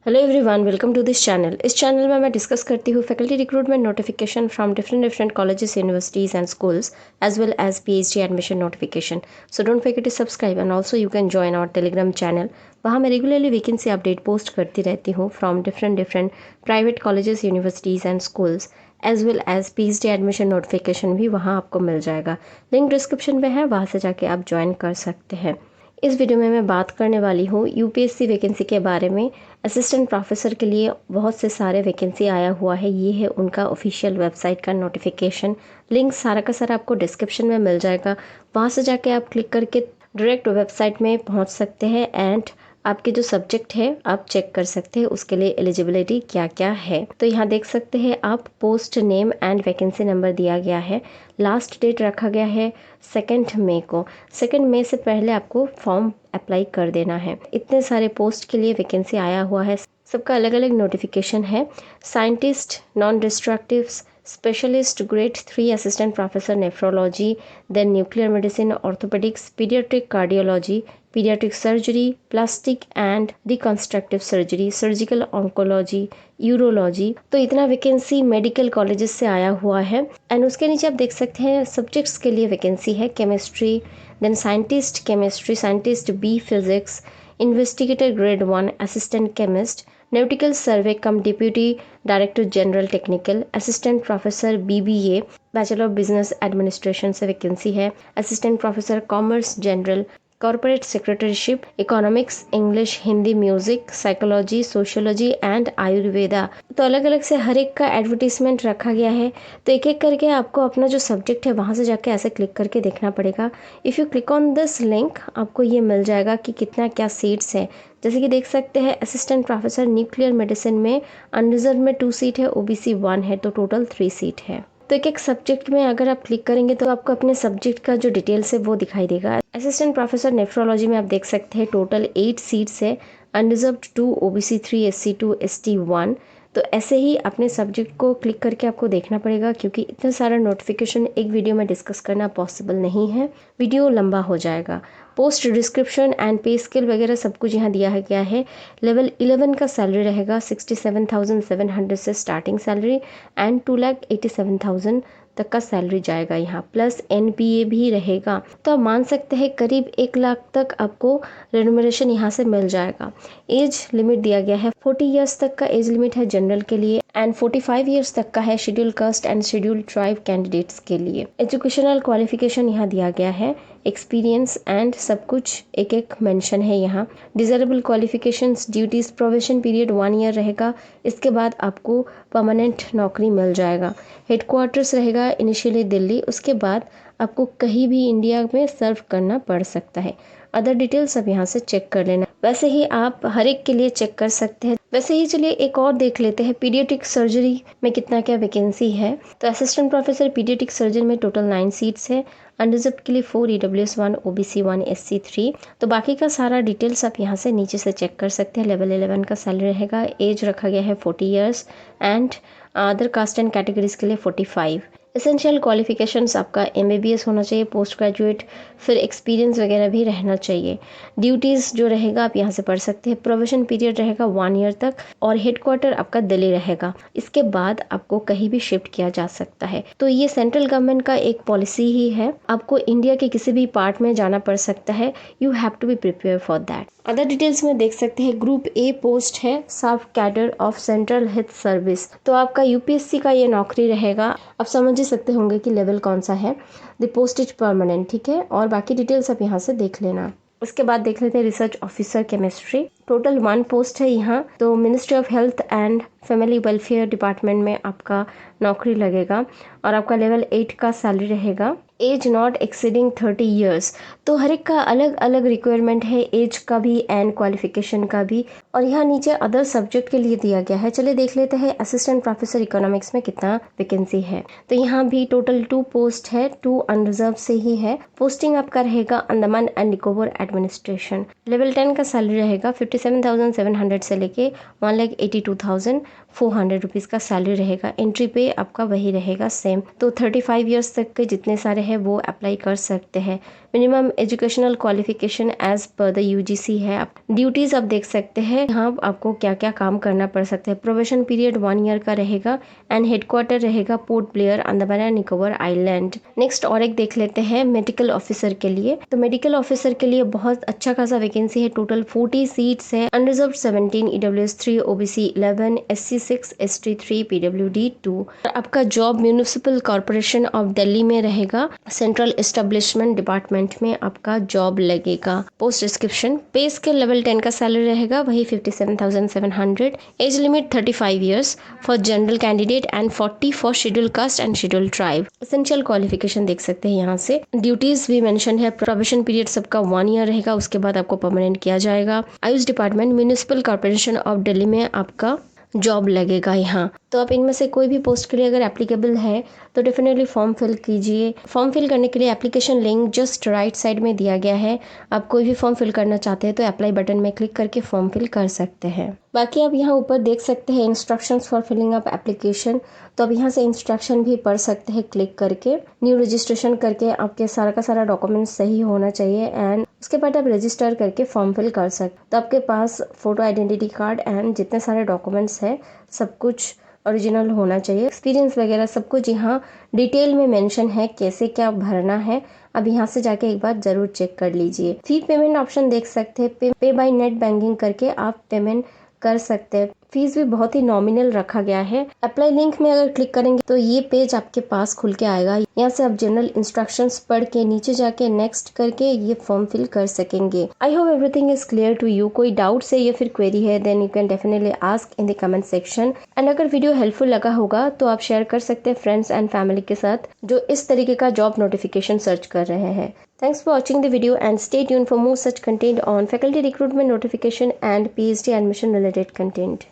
Hello everyone, welcome to this channel. इस channel में मैं डिस्कस करती हूँ faculty recruitment notification from different colleges, universities and schools as well as PhD admission notification. So don't forget to subscribe and also you can join our Telegram channel. वहाँ मैं regularly vacancy update post करती रहती हूँ from different private colleges, universities and schools as well as PhD admission notification भी वहाँ आपको मिल जाएगा। Link description में है, वहाँ से जाके आप ज्वाइन कर सकते हैं। इस वीडियो में मैं बात करने वाली हूँ यूपीएससी वैकेंसी के बारे में। असिस्टेंट प्रोफेसर के लिए बहुत से सारे वैकेंसी आया हुआ है। ये है उनका ऑफिशियल वेबसाइट का नोटिफिकेशन। लिंक सारा का सारा आपको डिस्क्रिप्शन में मिल जाएगा। वहाँ से जाके आप क्लिक करके डायरेक्ट वेबसाइट में पहुँच सकते हैं एंड आपके जो सब्जेक्ट है आप चेक कर सकते हैं उसके लिए एलिजिबिलिटी क्या क्या है। तो यहाँ देख सकते हैं आप, post name and vacancy number दिया गया है। लास्ट डेट रखा गया है 2 मई को। 2 मई से पहले आपको फॉर्म अप्लाई कर देना है। इतने सारे पोस्ट के लिए वैकेंसी आया हुआ है, सबका अलग अलग नोटिफिकेशन है। Scientist, non destructive specialist grade 3 assistant professor nephrology, then nuclear medicine, orthopaedics, paediatric cardiology, paediatric surgery, plastic and reconstructive surgery, surgical oncology, urology. तो इतना वैकेंसी मेडिकल कॉलेजेस से आया हुआ है। एंड उसके नीचे आप देख सकते हैं सब्जेक्ट्स के लिए वैकेंसी है। Chemistry, then scientist chemistry, scientist B physics, investigator grade 1 assistant chemist, nautical survey cum deputy director general technical, assistant professor BBA, bachelor of business administration से वैकेंसी है। Assistant professor commerce general, corporate secretaryship, economics, English, Hindi, music, psychology, sociology and Ayurveda. तो अलग अलग से हर एक का advertisement रखा गया है। तो एक एक करके आपको अपना जो सब्जेक्ट है वहाँ से जाके ऐसे क्लिक करके देखना पड़ेगा। If you click on this link आपको ये मिल जाएगा कि कितना क्या सीट्स है। जैसे कि देख सकते हैं असिस्टेंट प्रोफेसर न्यूक्लियर मेडिसिन में अनरिजर्व में 2 सीट है, ओबीसी 1 है, तो टोटल 3 सीट है। तो एक एक सब्जेक्ट में अगर आप क्लिक करेंगे तो आपको अपने सब्जेक्ट का जो डिटेल्स है वो दिखाई देगा। असिस्टेंट प्रोफेसर नेफ्रोलॉजी में आप देख सकते हैं टोटल 8 सीट्स है, अनरिजर्व्ड 2, ओबीसी 3, एससी 2, एसटी 1। तो ऐसे ही अपने सब्जेक्ट को क्लिक करके आपको देखना पड़ेगा, क्योंकि इतना सारा नोटिफिकेशन एक वीडियो में डिस्कस करना पॉसिबल नहीं है, वीडियो लंबा हो जाएगा। पोस्ट डिस्क्रिप्शन एंड पे स्केल वगैरह सब कुछ यहाँ दिया गया है। लेवल 11 का सैलरी रहेगा 67,700 से स्टार्टिंग सैलरी एंड 2,87,000 तक का सैलरी जाएगा यहाँ, प्लस एनपीए भी रहेगा। तो आप मान सकते हैं करीब 1 लाख तक आपको रेम्युनरेशन यहाँ से मिल जाएगा। एज लिमिट दिया गया है 40 ईयर्स तक का एज लिमिट है जनरल के लिए एंड 45 ईयर्स तक का है schedule caste and schedule tribe candidates के लिए। एजुकेशनल क्वालिफिकेशन यहाँ दिया गया है, एक्सपीरियंस एंड सब कुछ एक एक मेंशन है यहाँ। Desirable qualifications, duties, probation period 1 year रहेगा। इसके बाद आपको परमानेंट नौकरी मिल जाएगा। हेडक्वार्टर्स रहेगा इनिशियली दिल्ली, उसके बाद आपको कहीं भी इंडिया में सर्व करना पड़ सकता है। अदर डिटेल्स अब यहाँ से चेक कर लेना। वैसे ही आप हर एक के लिए चेक कर सकते हैं। वैसे ही चलिए एक और देख लेते हैं पीडियाट्रिक सर्जरी में कितना क्या वैकेंसी है। तो असिस्टेंट प्रोफेसर पीडियाट्रिक सर्जरी में टोटल 9 सीट्स है, अनरिजर्व्ड के लिए 4, ईडब्ल्यूएस 1, ओबीसी 1, एससी 3। तो बाकी का सारा डिटेल्स आप यहाँ से नीचे से चेक कर सकते हैं। लेवल 11 का सैलरी रहेगा, एज रखा गया है 40 years and other caste and categories के लिए 45। एसेंशियल क्वालिफिकेशंस आपका एमबीबीएस होना चाहिए, पोस्ट ग्रेजुएट, फिर एक्सपीरियंस वगैरह भी रहना चाहिए। ड्यूटीज़ जो रहेगा आप यहाँ से पढ़ सकते हैं। प्रोबेशन पीरियड रहेगा 1 ईयर तक और हेडक्वार्टर आपका दिल्ली रहेगा। इसके बाद आपको कहीं भी शिफ्ट किया जा सकता है। तो ये सेंट्रल गवर्नमेंट का एक पॉलिसी ही है, आपको इंडिया के किसी भी पार्ट में जाना पड़ सकता है। You have to be prepare for that. Other details में देख सकते हैं ग्रुप ए पोस्ट है, sub cadre of central health service. तो आपका यूपीएससी का ये नौकरी रहेगा। आप समझ ही सकते होंगे कि लेवल कौन सा है। द पोस्ट इज परमानेंट, ठीक है। और बाकी डिटेल्स आप यहाँ से देख लेना। उसके बाद देख लेते हैं research officer chemistry. Total 1 post है यहाँ। तो ministry of health and family welfare department में आपका नौकरी लगेगा और आपका लेवल 8 का सैलरी रहेगा। Age not exceeding 30 years. तो हर एक का अलग अलग रिक्वायरमेंट है, एज का भी एंड क्वालिफिकेशन का भी। और यहाँ नीचे अदर सब्जेक्ट के लिए दिया गया है। चलिए देख लेते हैं असिस्टेंट प्रोफेसर इकोनॉमिक्स में कितना वैकेंसी है। तो यहाँ भी टोटल 2 पोस्ट है, 2 अनरिजर्व से ही है। पोस्टिंग आपका रहेगा Andaman and Nicobar administration. Level 10 का सैलरी रहेगा 57,700 से लेके 1,82,400 रुपीज़ का सैलरी रहेगा। एंट्री पे आपका वही रहेगा सेम। तो 35 ईयर्स तक के जितने सारे हैं वो अप्लाई कर सकते हैं। Minimum educational qualification as per the UGC है। ड्यूटीज़ आप देख सकते हैं। है यहाँ आपको क्या क्या काम करना पड़ सकता है। प्रोबेशन पीरियड 1 ईयर का रहेगा एंड हेडक्वार्टर रहेगा port Blair, Andaman and Nicobar island. Next और एक देख लेते हैं मेडिकल ऑफिसर के लिए। तो मेडिकल ऑफिसर के लिए बहुत अच्छा खासा वैकेंसी है। टोटल 40 सीट्स है। Unreserved 17, EWS 3, OBC 11, SC 6, ST 3, PWD 2। आपका job municipal corporation of Delhi में रहेगा। सेंट्रल एस्टेब्लिशमेंट डिपार्टमेंट में आपका जॉब लगेगा। पोस्ट डिस्क्रिप्शन, पे स्केल लेवल 10 का सैलरी रहेगा वही 57,700। Age limit 35 years for general candidate and 40 for schedule caste and schedule tribe. Essential qualification देख सकते हैं यहाँ से। ड्यूटीज भी मेंशन है। प्रोबेशन पीरियड सबका 1 ईयर रहेगा, उसके बाद आपको परमानेंट किया जाएगा। Ayush department municipal corporation of Delhi में आपका जॉब लगेगा यहाँ। तो आप इनमें से कोई भी पोस्ट के लिए अगर एप्लीकेबल है तो डेफिनेटली फॉर्म फिल कीजिए। फॉर्म फिल करने के लिए application link just right side में दिया गया है। आप कोई भी फॉर्म फिल करना चाहते हैं तो अप्लाई बटन में क्लिक करके फॉर्म फिल कर सकते हैं। बाकी आप यहाँ ऊपर देख सकते हैं instructions for filling up application. तो अब यहाँ से इंस्ट्रक्शन भी पढ़ सकते हैं क्लिक करके। न्यू रजिस्ट्रेशन करके आपके सारा का सारा डॉक्यूमेंट सही होना चाहिए एंड उसके बाद आप रजिस्टर करके फॉर्म फिल कर सकते। तो आपके पास फोटो, आइडेंटिटी कार्ड एंड जितने सारे डॉक्यूमेंट्स हैं सब कुछ ओरिजिनल होना चाहिए। एक्सपीरियंस वगैरह सब कुछ यहाँ डिटेल में मेंशन है कैसे क्या भरना है। अब यहाँ से जाके एक बार जरूर चेक कर लीजिए। फी पेमेंट ऑप्शन देख सकते हैं। पे बाय नेट बैंकिंग करके आप पेमेंट कर सकते हैं। फीस भी बहुत ही नॉमिनल रखा गया है। अप्लाई लिंक में अगर क्लिक करेंगे तो ये पेज आपके पास खुल के आएगा। यहाँ से आप जनरल इंस्ट्रक्शंस पढ़ के नीचे जाके नेक्स्ट करके ये फॉर्म फिल कर सकेंगे। I hope everything is clear to you. कोई डाउट्स है या फिर क्वेरी है then you can definitely ask in the comment section. And अगर वीडियो हेल्पफुल लगा होगा तो आप शेयर कर सकते हैं फ्रेंड्स एंड फैमिली के साथ जो इस तरीके का जॉब नोटिफिकेशन सर्च कर रहे हैं। Thanks for watching the video and stay tuned for more such content on faculty recruitment notification and PhD admission related content.